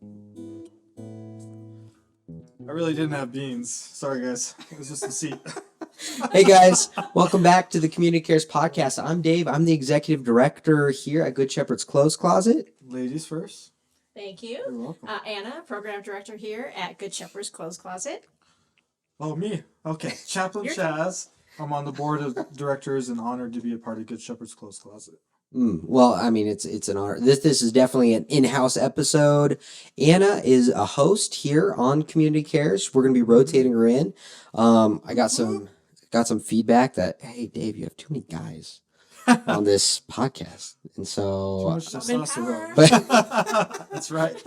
I really didn't have beans. Sorry, guys. It was just a seat. Hey guys, welcome back to the Community Cares Podcast. I'm Dave. I'm the executive director here at Good Shepherd's Clothes Closet. Ladies first. Thank you. You're welcome. Anna, program director here at Good Shepherd's Clothes Closet. Oh, me. Okay. Chaplain Chaz. I'm on the board of directors and honored to be a part of Good Shepherd's Clothes Closet. Well, I mean, it's an honor. This is definitely an in-house episode. Anna is a host here on Community Cares. We're gonna be rotating her in. I got some feedback that, hey Dave, you have too many guys on this podcast, and Too so much testosterone. That's right.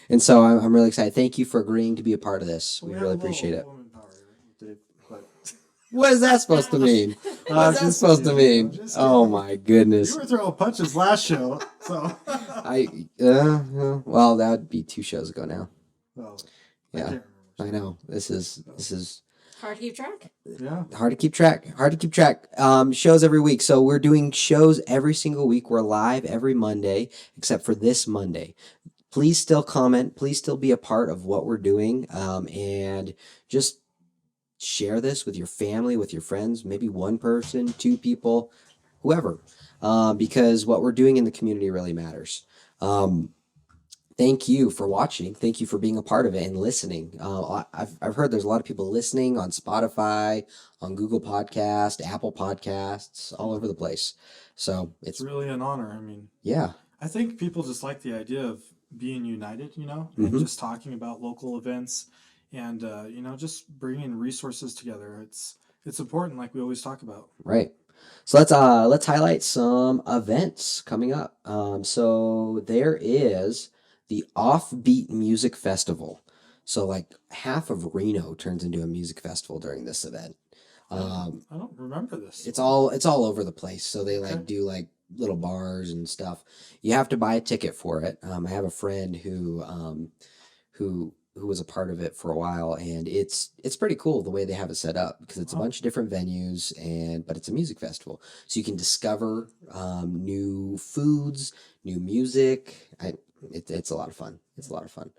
and so I'm really excited. Thank you for agreeing to be a part of this. We have really a little appreciate it. woman power, Dave, but What is that supposed to mean? What's that just supposed to kidding. mean? I'm just Oh kidding. my goodness. you were throwing punches last show, so. Well, that would be 2 shows ago now. Well, Yeah, can't I remember. know. This is Hard to keep track. Yeah. hard to keep track. Shows every week. So we're doing shows every single week. We're live every Monday, except for this Monday. Please still comment. Please still be a part of what we're doing. And just share this with your family, with your friends, maybe one person, 2 people, whoever. Because what we're doing in the community really matters. Thank you for watching. Thank you for being a part of it and listening. I've heard there's a lot of people listening on Spotify, on Google Podcast, Apple Podcasts, all over the place. So It's really an honor. I mean, yeah, I think people just like the idea of being united, and Mhm. just talking about local events and, just bringing resources together. It's important, like we always talk about. right. So let's highlight some events coming up. So there is the Offbeat Music Festival. So like half of Reno turns into a music festival during this event. Um, I don't remember this. It's all over the place. So they Okay. do like little bars and stuff. You have to buy a ticket for it. I have a friend who was a part of it for a while, and it's pretty cool the way they have it set up because it's a Wow. bunch of different venues but it's a music festival, so you can discover new foods, new music. It's a lot of fun. It's a lot of fun.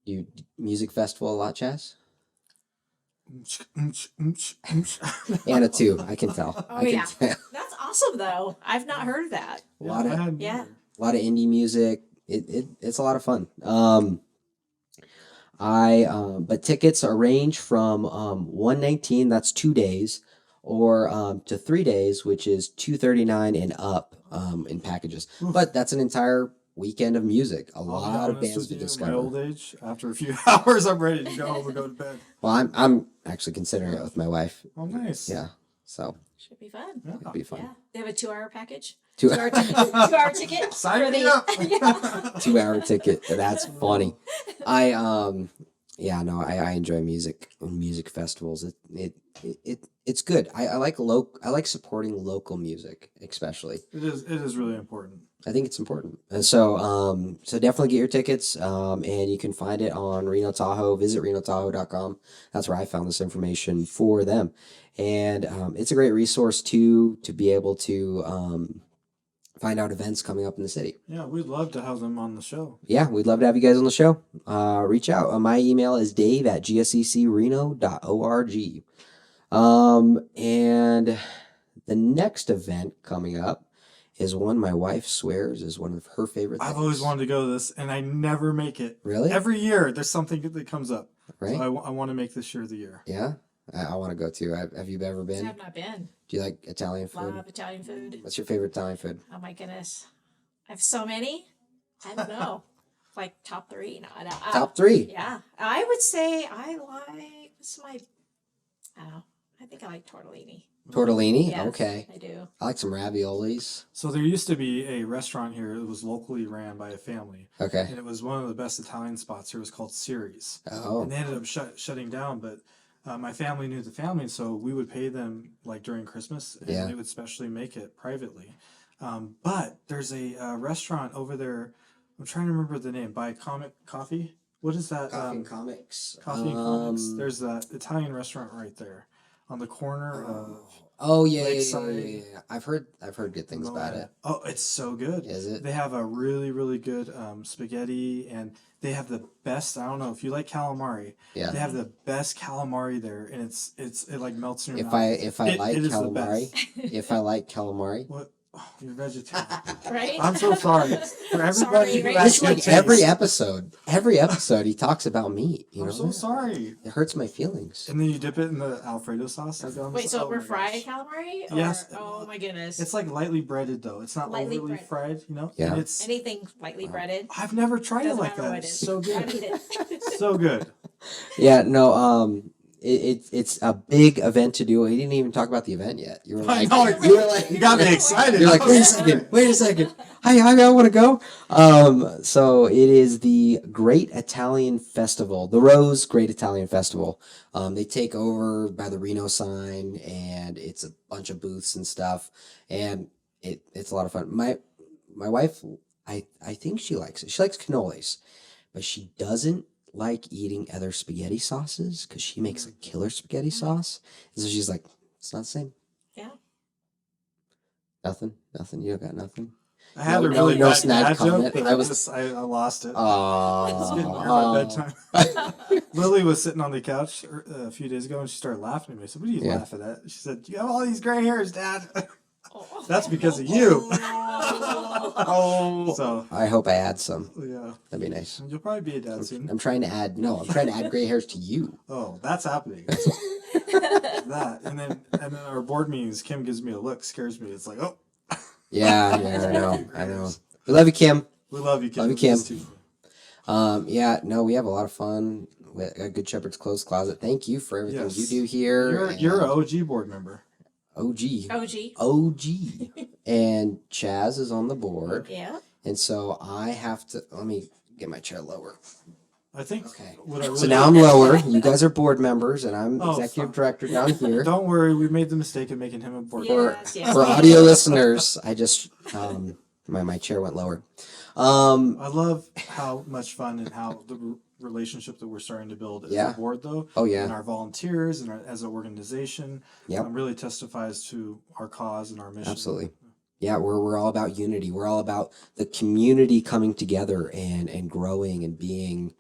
You music festival a lot, Chaz? Anna too. I can tell. Oh, I can yeah. tell. That's awesome, though. I've not heard of that. A lot of Yeah. a lot of indie music. It's a lot of fun. But tickets are range from 119, that's 2 days, or to 3 days, which is 239 and up in packages. Oof. But that's an entire weekend of music. A I'll be lot of honest bands with to you, in my discover. old age, after a few hours, I'm ready to go home and go to bed. Well, I'm actually considering it with my wife. Oh, nice. Yeah, so Should be fun. Yeah. it'd be fun. Yeah. They have a 2-hour package. 2 2-hour ticket. 2-hour ticket. Sign for me the- up. Yeah. 2 hour ticket. That's funny. Yeah, no, I enjoy music and music festivals. It's good. I like supporting local music, especially. It is really important. I think it's important. And so definitely get your tickets. And you can find it on Reno Tahoe. Visit renotahoe.com. That's where I found this information for them. And it's a great resource to be able to find out events coming up in the city. Yeah, we'd love to have them on the show. Yeah, we'd love to have you guys on the show. Reach out. My email is dave@gsccreno.org. And the next event coming up is one my wife swears is one of her favorite things. I've always wanted to go to this, and I never make it. Really? Every year, there's something that comes up. Right? So I want to make this year the year. Yeah? I want to go too. Have you ever been? I've not been. Do you like Italian food? Love Italian food. What's your favorite Italian food? Oh my goodness. I have so many. I don't know. Like top 3. No, I don't. Top 3. Yeah. I would say I like, I don't know. I think I like tortellini. Tortellini? Yes, Okay. I do. I like some raviolis. So there used to be a restaurant here that was locally ran by a family, Okay. and it was one of the best Italian spots here. It was called Ceres, Oh. and they ended up shutting down. But my family knew the family, and so we would pay them like during Christmas, and Yeah. they would specially make it privately. But there's a restaurant over there. I'm trying to remember the name. By Comic Coffee. What is that? Coffee and Comics. Coffee and Comics. There's that Italian restaurant right there. on the corner of. Oh yeah, Lakeside. I've heard good things about it. Oh, it's so good. Is it? They have a really, really good spaghetti, and they have the best. I don't know if you like calamari. Yeah. They have the best calamari there, and it like melts in your If mouth. I It- like it is the calamari, best. if I like calamari, What? Oh, you're vegetarian. Right? I'm so sorry for everybody Sorry, who right? has it's good like taste. every episode he talks about meat. You I'm know, so sorry. it hurts my feelings. And then you dip it in the Alfredo sauce. Like on the Wait, so oh we're my fried gosh. calamari? Or, Yes. Oh my goodness. It's like lightly breaded though. It's not Lightly overly breaded. fried. You know. Yeah. And it's. Anything lightly breaded. I've never tried it Doesn't like matter that. what it It's is. so good. Gotta eat it. So good. Yeah, no, it's a big event to do. He didn't even talk about the event yet. You were I like, know. you were like, You got me excited. You're like, I was wait a second. Hi, I want to go. So it is the Great Italian Festival, the Rose Great Italian Festival. They take over by the Reno sign, and it's a bunch of booths and stuff, and it's a lot of fun. My wife, I think she likes it. She likes cannolis, but she doesn't like eating other spaghetti sauces because she makes a killer spaghetti sauce, and so she's like, it's not the same. Yeah. Nothing. You don't got nothing. I had a No, really no bad snag dad joke, comment. but I was- I lost it. It's getting near my Oh, bedtime. Lily was sitting on the couch a few days ago and she started laughing at me. I said, "What are you Yeah. laughing at?" She said, "You have all these gray hairs, Dad." Oh. That's because of you. oh. So I hope I add some. yeah, That'd be nice. you'll probably be a dad soon. I'm trying to add. No, I'm trying to add gray hairs to you. Oh, that's happening. That and then our board meetings, Kim gives me a look, scares me. It's like, oh, Yeah, I know. We love you, Kim. we love you, Kim. Love you, Kim. Too. Yeah, no, we have a lot of fun with Good Shepherd's Clothes Closet. Thank you for everything Yes. you do here. You're an OG board member. OG. OG. And Chaz is on the board. Yeah. And so I have to, let me get my chair lower. I think. Okay. What I really So now I'm lower. You guys are board members, and I'm Oh, executive fuck. director down here. Don't worry, we made the mistake of making him a board member. Yes, yes. For audio listeners, I just, my chair went lower. I love how much fun and how the relationship that we're starting to build as Yeah. a board, though. Oh, yeah. And our volunteers and as an organization. Yep. Really testifies to our cause and our mission. Absolutely. Yeah, we're all about unity. We're all about the community coming together and growing and being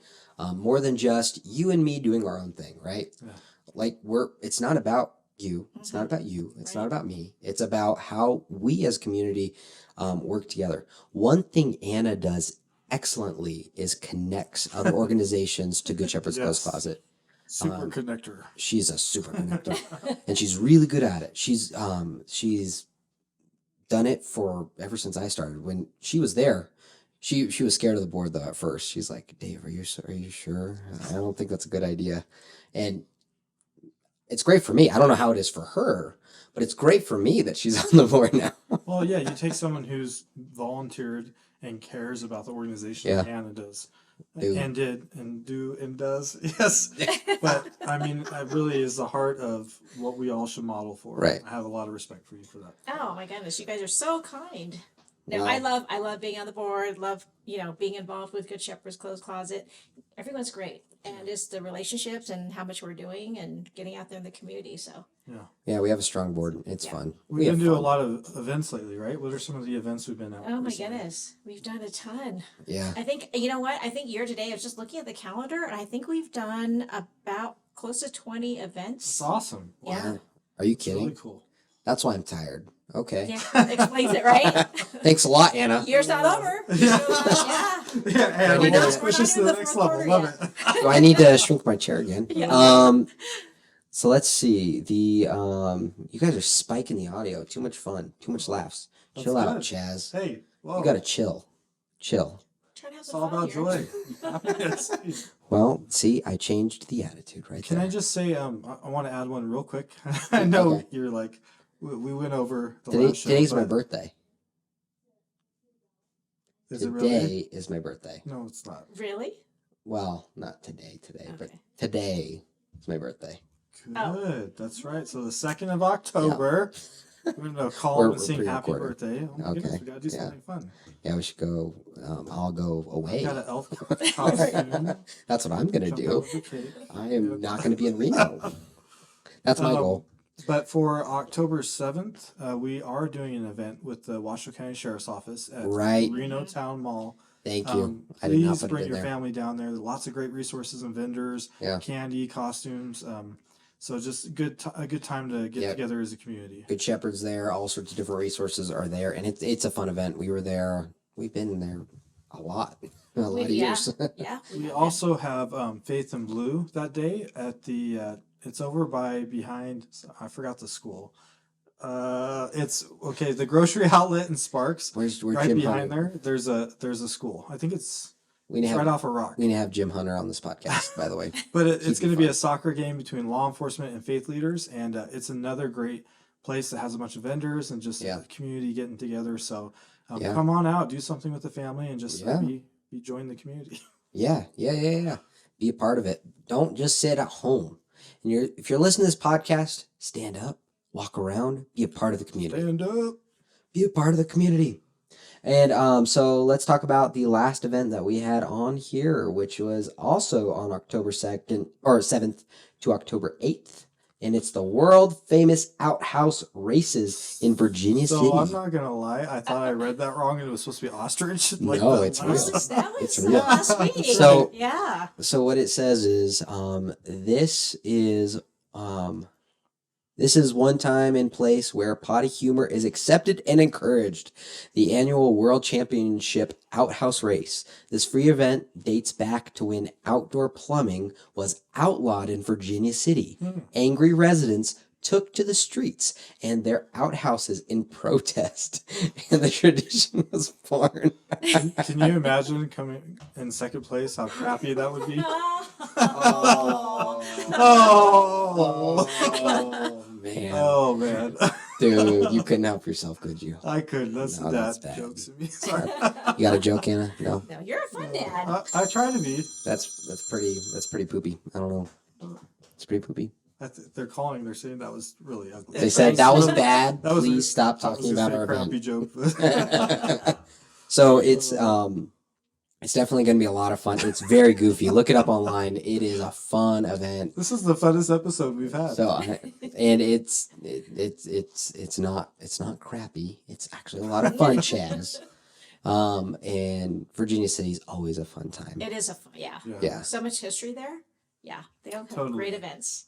more than just you and me doing our own thing, right? Yeah. Like it's not about you. It's not about you. It's not Right. about me. It's about how we as community work together. One thing Anna does excellently is connects other organizations to Good Shepherd's Clothes Yes. Closet. Super connector. She's a super connector, and she's really good at it. She's done it for ever since I started. When she was there, she was scared of the board though at first. She's like, "Dave, are you sure? I don't think that's a good idea." And it's great for me. I don't know how it is for her, but it's great for me that she's on the board now. Well, yeah, you take someone who's volunteered and cares about the organization. Yeah. Hannah does. Do. And did and do and does. Yes. But I mean, it really is the heart of what we all should model for. Right. I have a lot of respect for you for that. Oh my goodness, you guys are so kind. No, Wow. I love being on the board. Love being involved with Good Shepherd's Clothes Closet. Everyone's great, and just the relationships and how much we're doing and getting out there in the community. So Yeah, we have a strong board. It's Yeah. fun. We've We been have doing a fun. lot of events lately, right? What are some of the events we've been at? oh my recently? goodness, we've done a ton. Yeah. I think you know what? I think year to date, I was just looking at the calendar, and I think we've done about close to 20 It's events. awesome. Yeah. Are you It's kidding? really cool. That's why I'm tired. Okay. Yeah, explains it, right? Thanks a lot, Anna. Year's not over. Yeah. Yeah. Yeah, and We're we're not- push we're us not to in the the next fourth level. quarter Love yet. it. Do I need to shrink my chair again? Yeah. So let's see. You guys are spiking the audio. Too much fun. Too much laughs. That's Chill out, good. Chaz. Hey, whoa. You gotta chill. Chill. Trying to have It's some all fun about here. joy. Happiness. Well, see, I changed the attitude right Can there. I just say, I want to add one real quick. I know Okay. you're like, we went over the Today, last show. today's my but birthday. Is it Today really? is my birthday. No, it's not. Really? Well, not today, but Okay. today is my birthday. Good. Oh. That's right. So the 2nd of October, we're going to call We're- and sing we're happy pre-recording. birthday. Oh my Okay. goodness, we got to do Yeah. something fun. Yeah, we should go. I'll go away. I've got an elf costume. That's what I'm gonna jump out do. with a cake. I am not gonna be in Reno. That's my Um, goal. But for October 7th, we are doing an event with the Washoe County Sheriff's Office at Right. Reno Town Mall. Thank you. I did not Please put it bring in your there. family down there. Lots of great resources and vendors, Yeah. candy, costumes. So just a good time to get Yep. together as a community. Good Shepherd's there. All sorts of different resources are there, and it's a fun event. We were there. We've been there a lot, a lot of Yeah, years. yeah. We have also have Faith and Blue that day at the. It's over behind. I forgot the school. It's okay. The grocery outlet in Sparks, Where's right Jim behind Hunter? there. There's a school. I think it's We need it's to right have off a rock. we need to have Jim Hunter on this podcast, by the way. But it's Keep it going to be fun. a soccer game between law enforcement and faith leaders, and it's another great place that has a bunch of vendors and just Yeah. community getting together. So Yeah. come on out, do something with the family, and just Yeah. be join the community. Yeah. Be a part of it. Don't just sit at home. And if you're listening to this podcast, stand up, walk around, be a part of the community. Stand up. Be a part of the community. And so let's talk about the last event that we had on here, which was also on October 2nd or 7th to October 8th. And it's the world famous outhouse races in Virginia So City. I'm not gonna lie, I thought I read that wrong, and it was supposed to be ostrich. No, it's Oh, real. that was It's real. last week. So- yeah. So what it says is this is one time and place where potty humor is accepted and encouraged. The annual World Championship Outhouse Race. This free event dates back to when outdoor plumbing was outlawed in Virginia City. Angry residents took to the streets and their outhouses in protest, and the tradition was born. Can you imagine coming in second place? How crappy that would be. Oh, man. Oh man, Dude, you couldn't help yourself, could you? I could. That's No, dad that's bad. jokes at me. Sorry. You got a joke, Anna? No, No, you're a fun dad. I try to be. that's pretty poopy. I don't know. It's pretty poopy. They're saying that was really ugly. They said that was bad. That was Please a- stop that was talking just about a our crappy event. joke. So it's definitely going to be a lot of fun. It's very goofy. Look it up online. It is a fun event. This is the funnest episode we've had. And it's not crappy. It's actually a lot of fun, Chaz. And Virginia City is always a fun time. It is a fun, yeah. Yeah. So much history there. Yeah, they all have Totally. great events.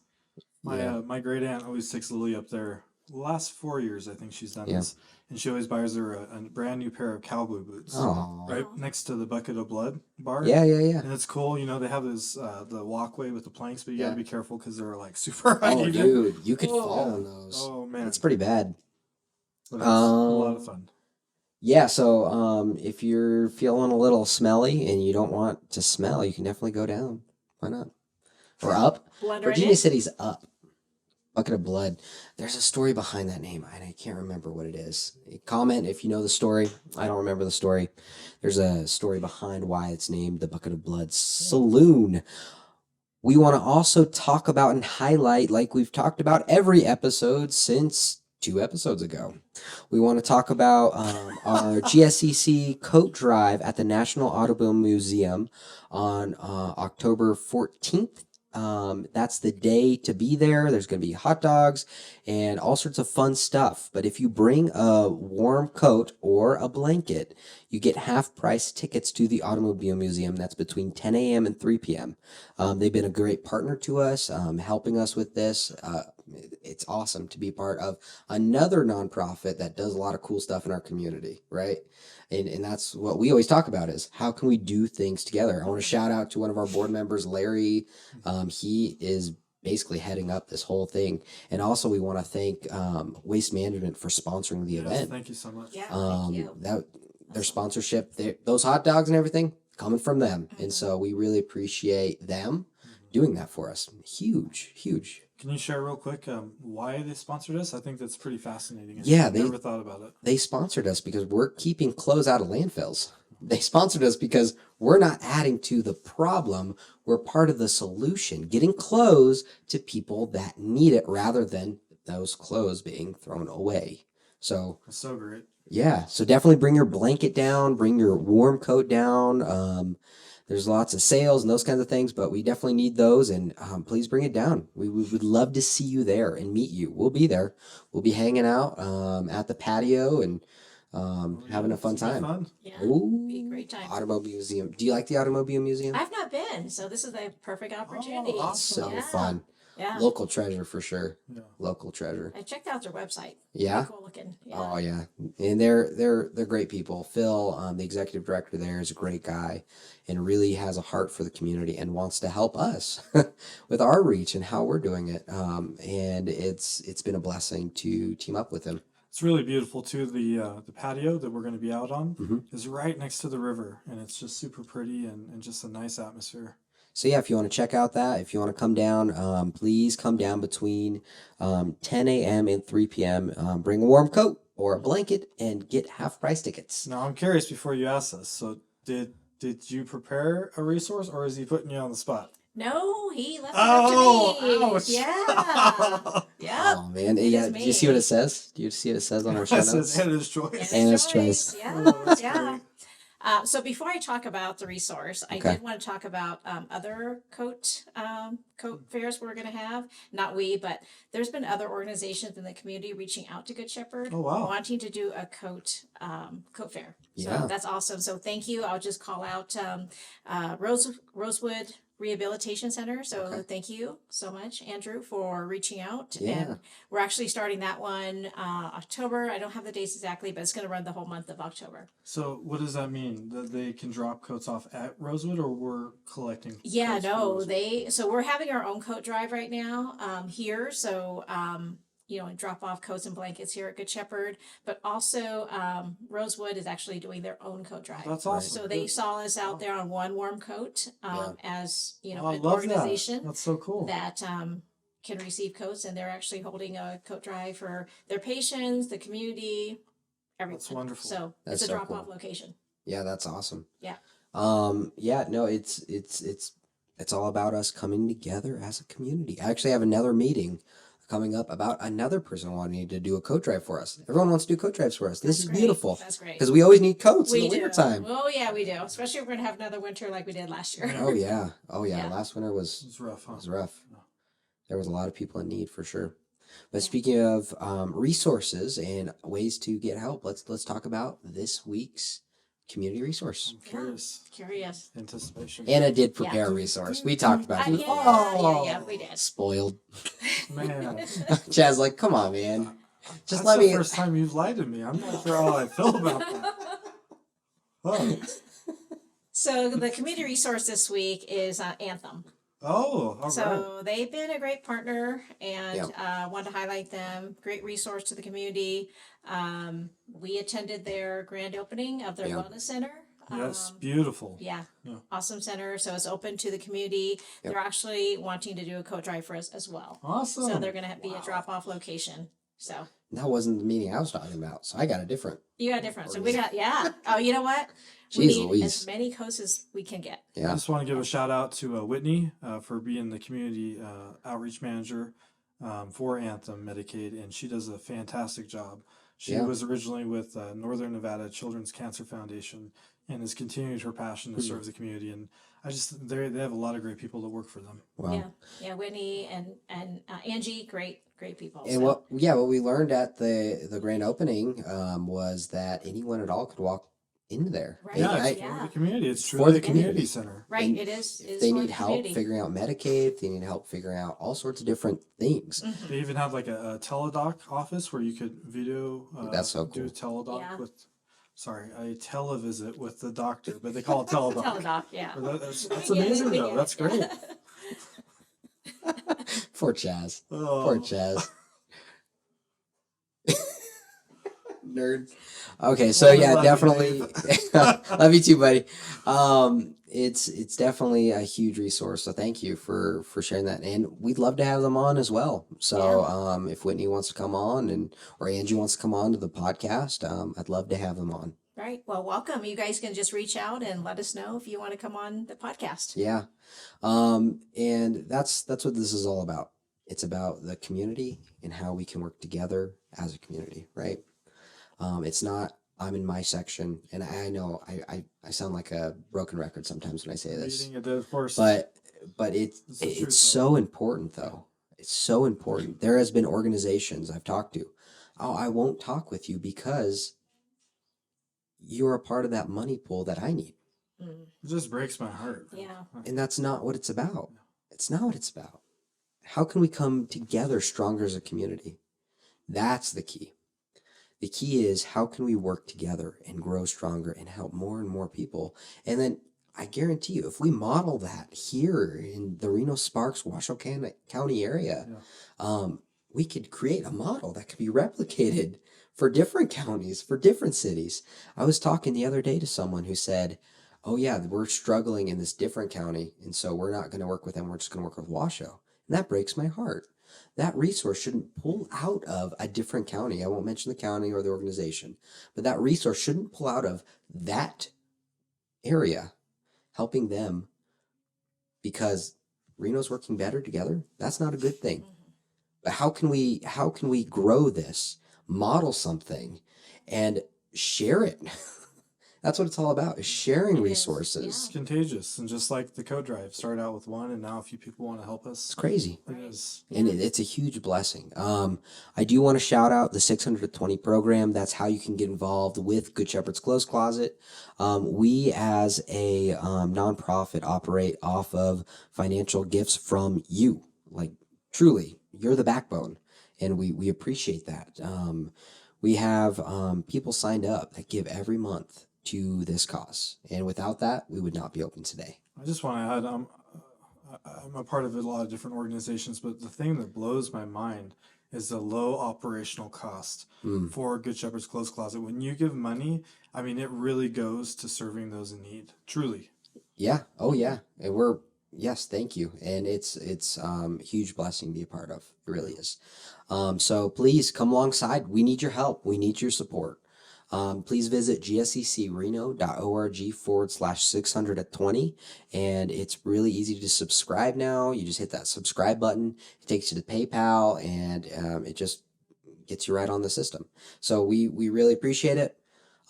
My great aunt always takes Lily up there. The last 4 years, I think she's done Yeah. this, and she always buys her a brand new pair of cowboy boots. Oh. Right next to the Bucket of Blood bar. Yeah. And it's cool, they have this the walkway with the planks, but you gotta be careful because they're like super high. Oh, dude, you could Oh. fall on those. Oh man, It's pretty bad. But it's a lot of fun. Yeah, so if you're feeling a little smelly and you don't want to smell, you can definitely go down. Why not? Or up. Blood right Virginia in. City's up. Bucket of Blood. There's a story behind that name, and I can't remember what it is. Comment if you know the story. I don't remember the story. There's a story behind why it's named the Bucket of Blood Saloon. We want to also talk about and highlight, like we've talked about every episode since 2 episodes ago. We want to talk about our GSCC coat drive at the National Automobile Museum on October 14th. That's the day to be there. There's going to be hot dogs and all sorts of fun stuff. But if you bring a warm coat or a blanket, you get half price tickets to the Automobile Museum. That's between 10 a.m. and 3 p.m. They've been a great partner to us, helping us with this. It's awesome to be part of another nonprofit that does a lot of cool stuff in our community, right? And that's what we always talk about is how can we do things together? I want to shout out to one of our board members, Larry. He is basically heading up this whole thing. And also we want to thank Waste Management for sponsoring the Yes, event. thank you so much. Yeah, thank you. Their sponsorship, those hot dogs and everything coming from them. And so we really appreciate them doing that for us. Huge. Can you share real quick why they sponsored us? I think that's pretty fascinating. Yeah, I never thought about it. They sponsored us because we're keeping clothes out of landfills. They sponsored us because we're not adding to the problem. We're part of the solution, getting clothes to people that need it rather than those clothes being thrown away. So, That's so great. yeah, so definitely bring your blanket down, bring your warm coat down. There's lots of sales and those kinds of things, but we definitely need those. And please bring it down. We would love to see you there and meet you. We'll be there. We'll be hanging out at the patio and having a fun It's gonna be time. fun. Yeah, Ooh, be a great time. Automobile Museum. Do you like the Automobile Museum? I've not been, so this is the perfect opportunity. awesome. So Yeah. fun. Yeah. Local treasure for sure. Yeah. Local treasure. I checked out their website. Yeah. Pretty cool looking. Oh yeah, and they're great people. Phil, the executive director there, is a great guy, and really has a heart for the community and wants to help us with our reach and how we're doing it. And it's been a blessing to team up with him. It's really beautiful too. The patio that we're going to be out on Mhm. is right next to the river, and it's just super pretty and just a nice atmosphere. So yeah, if you want to check out that, if you want to come down, please come down between 10 a.m. and 3 p.m. Bring a warm coat or a blanket and get half price tickets. Now I'm curious before you ask this. So did you prepare a resource, or is he putting you on the spot? No, he left it Oh, up to me. ouch. Yeah. Yeah. Oh man, It yeah. is Do you see what me. it says? Do you see what it says on our show This notes? is Anna's choice. Anna's choice. Yeah. Oh, that's Yeah. great. So before I talk about the resource, I Okay. did want to talk about other coat fairs we're going to have. Not we, but there's been other organizations in the community reaching out to Good Shepherd, Oh, wow. wanting to do a coat fair. Yeah. So that's awesome. So thank you. I'll just call out Rosewood Rehabilitation Center. So Okay. thank you so much, Andrew, for reaching out. Yeah. And we're actually starting that one October. I don't have the dates exactly, but it's going to run the whole month of October. So what does that mean? That they can drop coats off at Rosewood, or we're collecting? Yeah, coats for no, Rosewood? so we're having our own coat drive right now here. So, drop off coats and blankets here at Good Shepherd, but also Rosewood is actually doing their own coat drive. That's Right. awesome. So they saw us out there on one warm coat as, Oh, I an love organization that. That's so cool. that can receive coats, and they're actually holding a coat drive for their patients, the community, everyone. That's wonderful. So That's it's a so drop off cool. location. Yeah, that's awesome. Yeah. Yeah, no, it's all about us coming together as a community. I actually have another meeting coming up about another person wanting to do a coat drive for us. Everyone wants to do coat drives for us. This That's is great. beautiful That's great. because we always need coats in We the do. wintertime. Oh yeah, we do. Especially if we're gonna have another winter like we did last year. Oh yeah. Oh yeah. Yeah. Last winter was It's rough, huh? rough. Yeah. There was a lot of people in need for sure. But Yeah. speaking of resources and ways to get help, let's talk about this week's community resource. I'm curious. Curious. Anticipation. Anna did prepare a resource. We talked about it. Yeah, we did. Spoiled. Man, Chad's like, come on, man. Just that's let the me. first time you've lied to me. I'm not sure how I feel about that. Oh, So the community resource this week is Anthem. oh, all right. So they've been a great partner, and Yep. wanted to highlight them. Great resource to the community. We attended their grand opening of their Yeah. wellness center. Yes, beautiful. Yeah. Yeah. Awesome center. So it's open to the community. Yep. They're actually wanting to do a coat drive for us as well. Awesome. So they're going to be a drop off location. So That wasn't the meeting I was talking about, so I got a different. you got a different. So we got, yeah. Oh, you know what? Jeez We need Louise. as many coats as we can get. I Yeah. just want to give a shout out to Whitney for being the community outreach manager for Anthem Medicaid, and she does a fantastic job. She Yeah. was originally with Northern Nevada Children's Cancer Foundation and has continued her passion to serve the community. And they have a lot of great people that work for them. Wow. Yeah. Yeah. Whitney and Angie, great people. And what we learned at the grand opening was that anyone at all could walk into there. Right. Yeah, I- it's for the community. It's for truly the a community community. center. right. and It is. if they for need the help community. figuring out Medicaid, if they need help figuring out all sorts of different things. Mhm. They even have like a teledoc office where you could video. That's so Do a cool. teledoc Yeah. with, sorry, a televisit with the doctor, but they call it teledoc. Teledoc. Yeah. That's We get it, amazing we though. get That's it. great. Poor Chaz. Oh. Poor Chaz. Nerd. Okay, so Well, we yeah, love you, definitely. Love you too, buddy. It's definitely a huge resource. So thank you for sharing that, and we'd love to have them on as well. So if Whitney wants to come on or Angie wants to come on to the podcast, I'd love to have them on. Right. Well, welcome. You guys can just reach out and let us know if you want to come on the podcast. Yeah. And that's what this is all about. It's about the community and how we can work together as a community, right? It's not I'm in my section, and I know I sound like a broken record sometimes when I say this, Beating a dead horse. but It's the truth, it's so important though. It's so important. There has been organizations I've talked to. Oh, I won't talk with you because you're a part of that money pool that I need. Mm, it just breaks my heart. yeah. And that's not what it's about. It's not what it's about. How can we come together stronger as a community? That's the key. The key is how can we work together and grow stronger and help more and more people? And then I guarantee you, if we model that here in the Reno Sparks, Washoe County area, Yeah. we could create a model that could be replicated for different counties, for different cities. I was talking the other day to someone who said, oh yeah, we're struggling in this different county, and so we're not going to work with them. We're just going to work with Washoe. And that breaks my heart. That resource shouldn't pull out of a different county. I won't mention the county or the organization, but that resource shouldn't pull out of that area, helping them because Reno's working better together. That's not a good thing. But how can we grow this, model something, and share it? That's what it's all about, is sharing It is, resources. It's contagious. And just like the code drive, started out with one, and now a few people want to help It's us. crazy. It is. And it's a huge blessing. I do want to shout out the 620 program. That's how you can get involved with Good Shepherd's Clothes Closet. We as a nonprofit operate off of financial gifts from you. Like truly, you're the backbone, and we appreciate that. We have people signed up that give every month to this cause, and without that, we would not be open today. I just want to add, I'm a part of a lot of different organizations, but the thing that blows my mind is the low operational cost Mm. for Good Shepherd's Clothes Closet. When you give money, I mean, it really goes to serving those in need. Truly. Yeah. Oh yeah. And yes, thank you. And it's a huge blessing to be a part of. It really is. So please come alongside. We need your help. We need your support. Please visit gsccreno.org/600 and it's really easy to subscribe now. You just hit that subscribe button. It takes you to PayPal, and it just gets you right on the system. So we really appreciate it.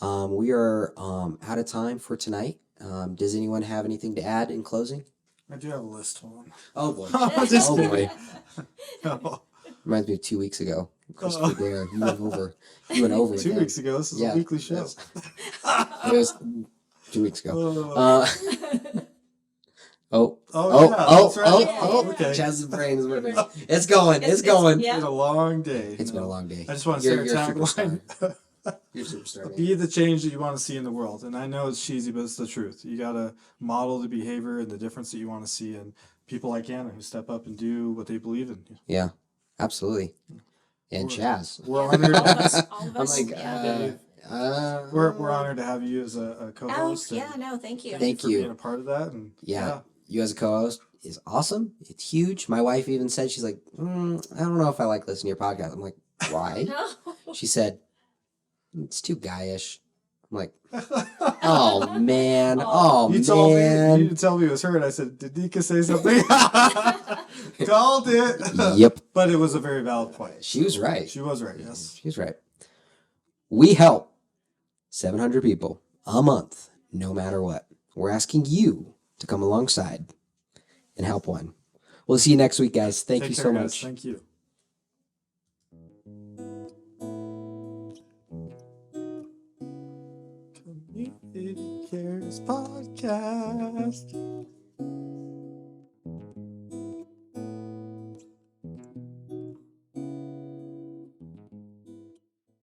We are out of time for tonight. Does anyone have anything to add in closing? I do have a list. Hold on. Oh boy. Just Oh kidding. boy. No. Reminds me of 2 weeks ago. Christopher Oh. Dare, you went over. You went over. 2 again. weeks ago. This is Yeah, a weekly show. yes. It was 2 weeks ago. Oh, Uh, oh. yeah, that's right. Okay. Chaz's brain is working. It's going. It's going. yeah. It's been a long day. It's been a long day. I just want to say You're our a superstar. tagline. You're a superstar. Man. Be the change that you want to see in the world. And I know it's cheesy, but it's the truth. You got to model the behavior and the difference that you want to see in people like Anna who step up and do what they believe in. Yeah, absolutely. And We're- Chaz. We're All honored. of us. All of I'm us. like, yeah. We're honored to have you as a Oh, co-host. yeah, no, thank you. Thank for you. being a part of that. And Yeah. You as a co-host is awesome. It's huge. My wife even said, she's like, I don't know if I like listening to your podcast. I'm like, why? No. She said, it's too guyish. I'm like, oh man, oh You told me, you man. didn't tell me it was her, and I said, did Nika say something? Called it. Yep, But it was a very valid point. she was right. She was right, yes. She was right. We help 700 people a month, no matter what. We're asking you to come alongside and help one. We'll see you next week, guys. Thank Take you care, so guys. much. Thank you. Community Cares Podcast.